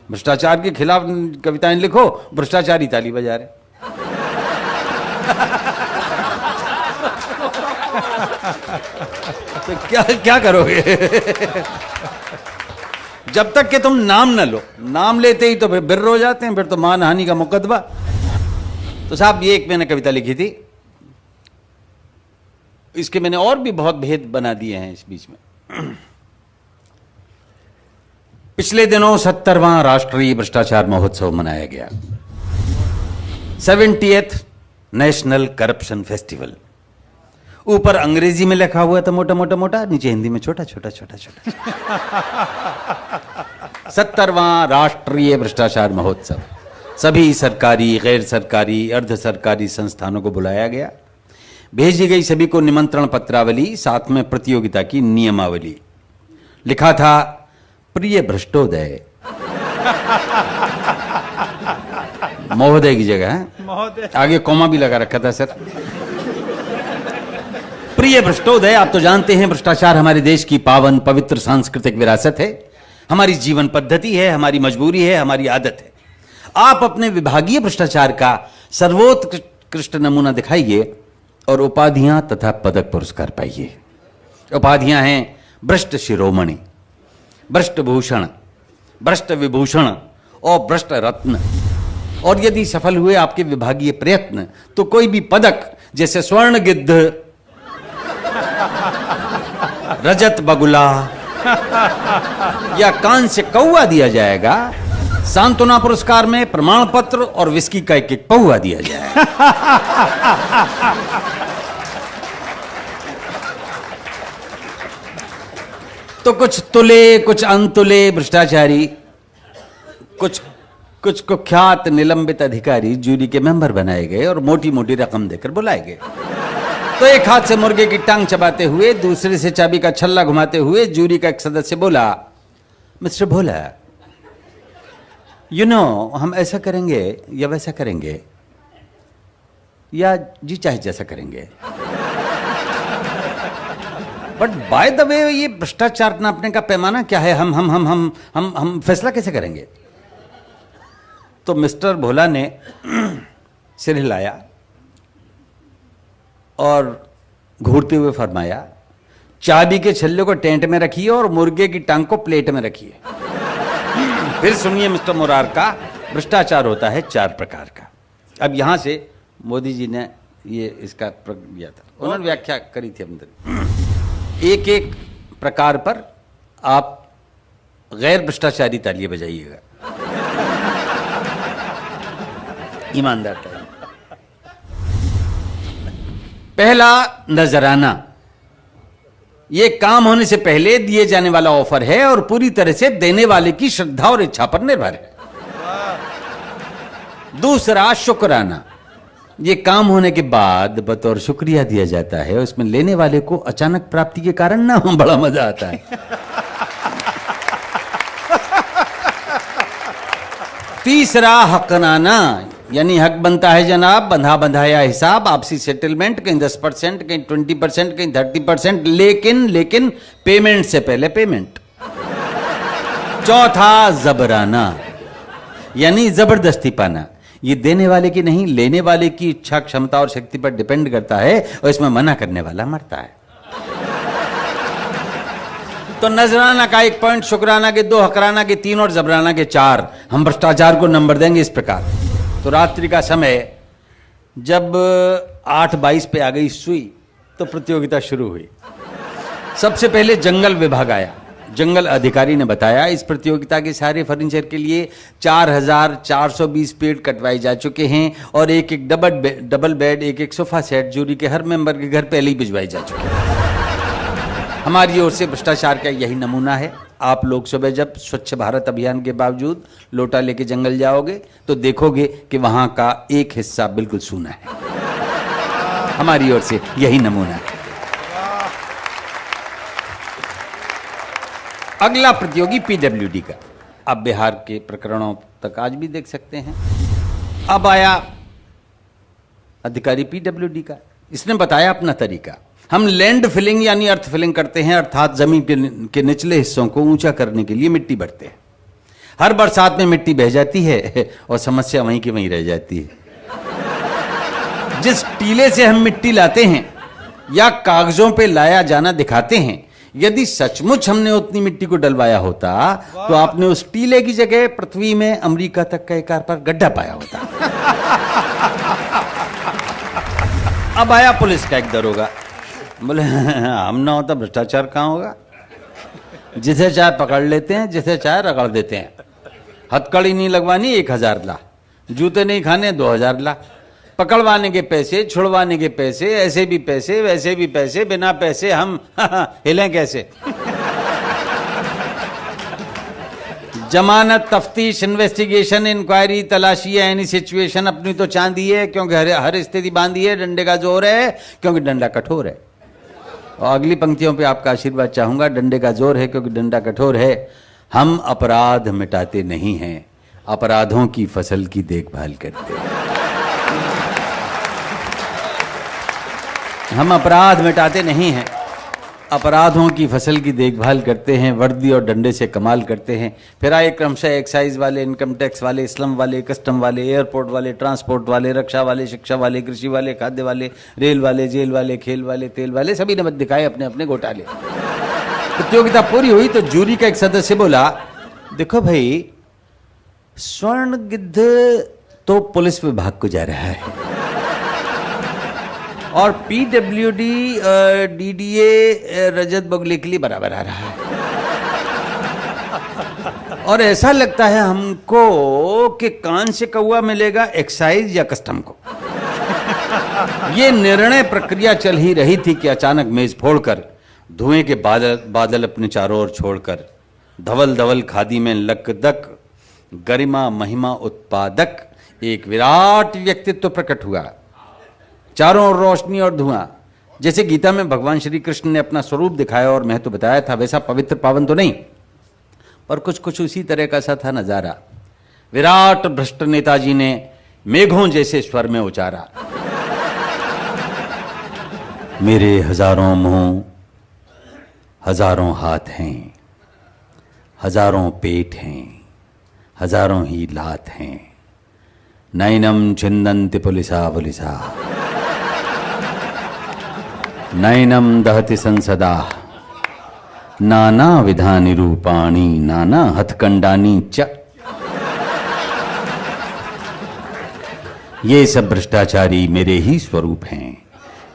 भ्रष्टाचार के खिलाफ कविताएं लिखो, भ्रष्टाचारी ताली बजा रहे। तो क्या करोगे? जब तक कि तुम नाम न लो, नाम लेते ही तो फिर बिर्र हो जाते हैं, फिर तो मानहानि का मुकदमा। तो साहब ये एक मैंने कविता लिखी थी, इसके मैंने और भी बहुत भेद बना दिए हैं इस बीच में। पिछले दिनों 70वां राष्ट्रीय भ्रष्टाचार महोत्सव मनाया गया, 70th नेशनल करप्शन फेस्टिवल। ऊपर अंग्रेजी में लिखा हुआ था मोटा मोटा मोटा, नीचे हिंदी में छोटा छोटा छोटा छोटा। 70वां राष्ट्रीय भ्रष्टाचार महोत्सव, सभी सरकारी, गैर सरकारी, अर्ध सरकारी संस्थानों को बुलाया गया। भेजी गई सभी को निमंत्रण पत्रावली, साथ में प्रतियोगिता की नियमावली। लिखा था प्रिय भ्रष्टोदय। महोदय की जगह है, आगे कॉमा भी लगा रखा था सर। प्रिय भ्रष्टोदय, आप तो जानते हैं भ्रष्टाचार हमारे देश की पावन पवित्र सांस्कृतिक विरासत है, हमारी जीवन पद्धति है, हमारी मजबूरी है, हमारी आदत है। आप अपने विभागीय भ्रष्टाचार का सर्वोत्कृष्ट नमूना दिखाइए और उपाधियां तथा पदक पुरस्कार पाइए। उपाधियां हैं भ्रष्ट शिरोमणि, भ्रष्ट भूषण, भ्रष्ट विभूषण और भ्रष्ट रत्न। और यदि सफल हुए आपके विभागीय प्रयत्न तो कोई भी पदक, जैसे स्वर्ण गिद्ध, रजत बगुला या कांस्य कौवा दिया जाएगा। सांत्वना पुरस्कार में प्रमाण पत्र और विस्की का एक पौवा दिया जाएगा। तो कुछ तुले, कुछ अनतुले भ्रष्टाचारी, कुछ कुख्यात निलंबित अधिकारी जूरी के मेंबर बनाए गए और मोटी मोटी रकम देकर बुलाए गए। तो एक हाथ से मुर्गे की टांग चबाते हुए, दूसरे से चाबी का छल्ला घुमाते हुए जूरी का एक सदस्य बोला, मिस्टर भोला, हम ऐसा करेंगे या वैसा करेंगे, या जी चाहे जैसा करेंगे। बट बाय द वे, ये भ्रष्टाचार नापने का पैमाना क्या है? हम फैसला कैसे करेंगे? तो मिस्टर भोला ने सिर हिलाया और घूरते हुए फरमाया, चाबी के छल्ले को टेंट में रखिए और मुर्गे की टांग को प्लेट में रखिए। फिर सुनिए मिस्टर मुरार का, भ्रष्टाचार होता है 4 प्रकार का। अब यहां से मोदी जी ने ये इसका दिया था, उन्होंने व्याख्या करी थी अंदर। एक एक प्रकार पर आप गैर भ्रष्टाचारी तालियां बजाइएगा, ईमानदार तालियां। पहला, नजराना। यह काम होने से पहले दिए जाने वाला ऑफर है और पूरी तरह से देने वाले की श्रद्धा और इच्छा पर निर्भर है। दूसरा, शुक्राना। यह काम होने के बाद बतौर शुक्रिया दिया जाता है, उसमें लेने वाले को अचानक प्राप्ति के कारण ना बड़ा मजा आता है। तीसरा, हकनाना, यानी हक बनता है जनाब, बंधा बंधाया हिसाब, आपसी सेटलमेंट, कहीं 10%, कहीं 20%, कहीं 30%, लेकिन पेमेंट से पहले पेमेंट। चौथा, जबराना, यानी जबरदस्ती पाना। ये देने वाले की नहीं, लेने वाले की इच्छा, क्षमता और शक्ति पर डिपेंड करता है और इसमें मना करने वाला मरता है। तो नजराना का 1 पॉइंट, शुक्राना के 2, हकराना के 3 और जबराना के 4। हम भ्रष्टाचार को नंबर देंगे इस प्रकार। तो रात्रि का समय जब 8:22 पे आ गई सुई तो प्रतियोगिता शुरू हुई। सबसे पहले जंगल विभाग आया। जंगल अधिकारी ने बताया, इस प्रतियोगिता के सारे फर्नीचर के लिए 4420 पेड़ कटवाए जा चुके हैं और एक डबल बेड, एक सोफा सेट जूरी के हर मेंबर के घर पहले ही भिजवाए जा चुके हैं। हमारी ओर से भ्रष्टाचार का यही नमूना है। आप लोग सुबह जब स्वच्छ भारत अभियान के बावजूद लोटा लेके जंगल जाओगे तो देखोगे कि वहां का एक हिस्सा बिल्कुल सूना है। हमारी ओर से यही नमूना है। अगला प्रतियोगी पीडब्ल्यूडी का। आप बिहार के प्रकरणों तक आज भी देख सकते हैं। अब आया अधिकारी पीडब्ल्यूडी का। इसने बताया अपना तरीका। हम लैंड फिलिंग यानी अर्थ फिलिंग करते हैं, अर्थात जमीन के निचले हिस्सों को ऊंचा करने के लिए मिट्टी भरते हैं। हर बरसात में मिट्टी बह जाती है और समस्या वहीं की वहीं रह जाती है। जिस टीले से हम मिट्टी लाते हैं या कागजों पे लाया जाना दिखाते हैं, यदि सचमुच हमने उतनी मिट्टी को डलवाया होता तो आपने उस टीले की जगह पृथ्वी में अमेरिका तक का एक आर पार गड्ढा पाया होता। अब आया पुलिस का एक दरोगा, बोले हम ना होता भ्रष्टाचार कहां होगा। जिसे चाहे पकड़ लेते हैं, जिसे चाहे रगड़ देते हैं। हथकड़ी नहीं लगवानी 1000 ला, जूते नहीं खाने 2000 ला, पकड़वाने के पैसे, छुड़वाने के पैसे, ऐसे भी पैसे वैसे भी पैसे, बिना पैसे हम हिलें कैसे। जमानत, तफ्तीश, इन्वेस्टिगेशन, इंक्वायरी, तलाशी है, एनी सिचुएशन अपनी तो चांदी है क्योंकि हर स्थिति बांधी है, डंडे का जोर है क्योंकि डंडा कठोर है। और अगली पंक्तियों पे आपका आशीर्वाद चाहूंगा, डंडे का जोर है क्योंकि डंडा कठोर है। हम अपराध मिटाते नहीं हैं, अपराधों की फसल की देखभाल करते हैं। हम अपराध मिटाते नहीं हैं, अपराधों की फसल की देखभाल करते हैं। वर्दी और डंडे से कमाल करते हैं। फिर आए क्रमशः एक्साइज वाले, इनकम टैक्स वाले, स्लम वाले, कस्टम वाले, एयरपोर्ट वाले, ट्रांसपोर्ट वाले, रक्षा वाले, शिक्षा वाले, कृषि वाले, खाद्य वाले, रेल वाले, जेल वाले, खेल वाले, तेल वाले, सभी ने दिखाए अपने अपने घोटाले। प्रतियोगिता पूरी हुई तो जूरी का एक सदस्य बोला, देखो भाई, स्वर्ण गिद्ध तो पुलिस विभाग को जा रहा है और पीडब्ल्यूडी डीडीए रजत बगुले के लिए बराबर आ रहा है। और ऐसा लगता है हमको कि कान से कौवा मिलेगा एक्साइज या कस्टम को। ये निर्णय प्रक्रिया चल ही रही थी कि अचानक मेज फोड़कर, धुएं के बादल अपने चारों ओर छोड़कर, धवल धवल खादी में लकदक, गरिमा महिमा उत्पादक एक विराट व्यक्तित्व प्रकट हुआ। चारों ओर रोशनी और धुआं। जैसे गीता में भगवान श्री कृष्ण ने अपना स्वरूप दिखाया और महत्व बताया था, वैसा पवित्र पावन तो नहीं, पर कुछ कुछ उसी तरह का सा था नजारा। विराट भ्रष्ट नेताजी ने मेघों जैसे स्वर में उचारा, मेरे हजारों मुंह, हजारों हाथ हैं, हजारों पेट हैं, हजारों ही लात हैं, नैनम छिन्दन्ति पुलिसा पुलिसा, नैनम दहति संसदा, नाना विधानि रूपाणि, नाना हथकंडानि च। ये सब भ्रष्टाचारी मेरे ही स्वरूप हैं।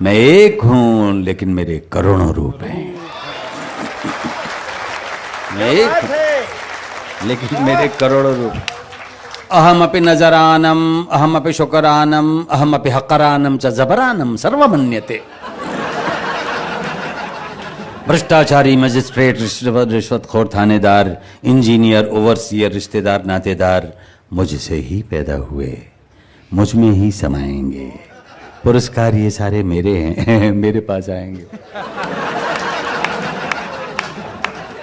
मैं एक हूं लेकिन मेरे करोड़ों रूप हैं। मैं एक हूं लेकिन मेरे करोड़ों रूप। अहमपि नजरानम, अहमपि शुकरानम, अहमपि हकरानम च जबरानम सर्वमन्यते। भ्रष्टाचारी, मजिस्ट्रेट, रिश्वतखोर, थानेदार, इंजीनियर, ओवरसियर, रिश्तेदार, नातेदार मुझसे ही पैदा हुए, मुझ में ही समाएंगे। पुरस्कार ये सारे मेरे हैं, मेरे पास आएंगे।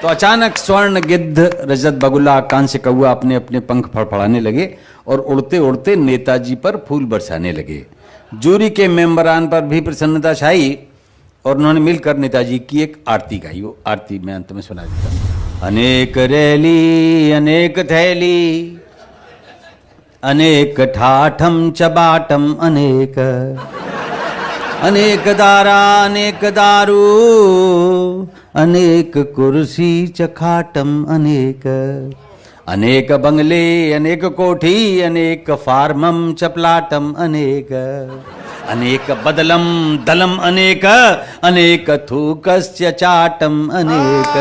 तो अचानक स्वर्ण गिद्ध, रजत बगुला, कांस्य कौवा अपने अपने पंख फड़फड़ाने लगे और उड़ते उड़ते नेताजी पर फूल बरसाने लगे। जूरी के मेंबरान पर भी प्रसन्नता छाई और उन्होंने मिलकर नेताजी की एक आरती गाई। वो आरती मैं अंत में सुना देता हूं। अनेक रैली, अनेक थैली, अनेक ठाठम चबाटम अनेक, अनेक दारा, अनेक दारू, अनेक कुर्सी चखाटम अनेक, अनेक बंगले, अनेक कोठी, अनेक फार्मम चपलाटम अनेक, अनेक बदलम दलम अनेक, अनेक थूकस्य चाटम अनेक।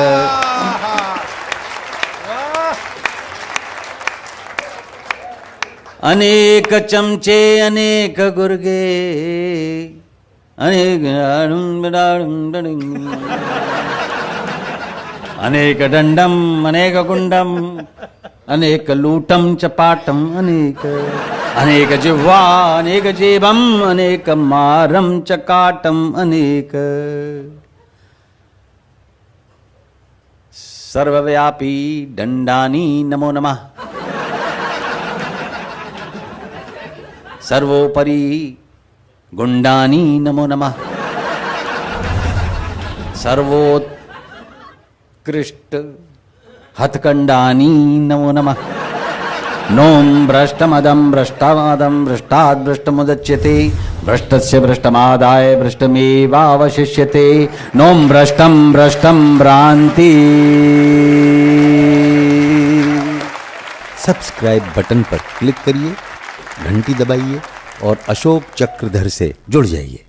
अनेक चमचे, अनेक गुर्गे, अनेक अनेक दंडम, अनेक गुंडम, अनेक लूटम चपाटम अनेक, अनेक जिह्वा, अनेक जेबम, अनेक मारम चकाटम अनेक। सर्वव्यापी दंडानी नमो नमः, सर्वोपरि गुंडानी नमो नमः, सर्वोत्कृष्ट हथकंडानी नमो नमः। नोम भ्रष्टमदम भ्रष्टादम भ्रष्टात् भ्रष्टमुदच्यते भ्रष्टस्य भ्रष्टमादाय भ्रष्टमेवावशिष्यते। नोम भ्रष्टम भ्रष्टम भ्रांति। सब्सक्राइब बटन पर क्लिक करिए, घंटी दबाइए और अशोक चक्रधर से जुड़ जाइए।